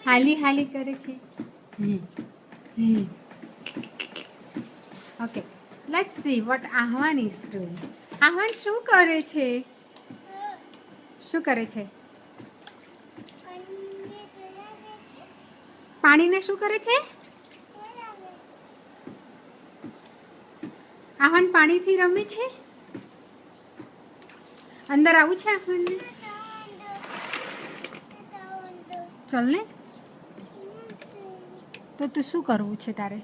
હાલી હાલી કરે છે. ઓકે, લેટ્સ સી વોટ આહવાન ઇઝ ડુઇંગ. આહવાન શું કરે છે? શું કરે છે? પાણીને શું કરે છે? આહવાન પાણીથી રમે છે. અંદર આવું છે આહવાનને? ચલ ને. તો તું શું કરવું છે તારે?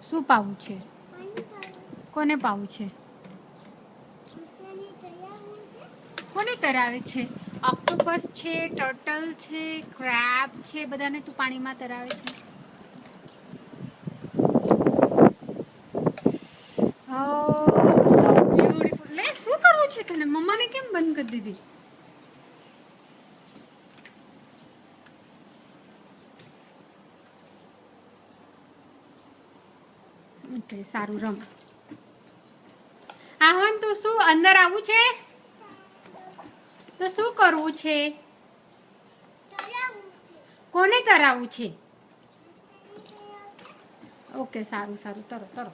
શું પાવું છે? કોને પાવું છે? કોને તરાવે છે? ઓક્ટોપસ છે, ટર્ટલ છે, ક્રેબ છે, બધાને તું પાણીમાં તરાવે છે. So beautiful. લે, શું કરવું છે તને? મમ્માને કેમ બંધ કરી દીધી? ઓકે, સારું, રમ. આહવાન, તો શું અંદર આવું છે? તો શું કરવું છે? કોને તરાવવું છે? ઓકે, સારું સારું, તરો તરો.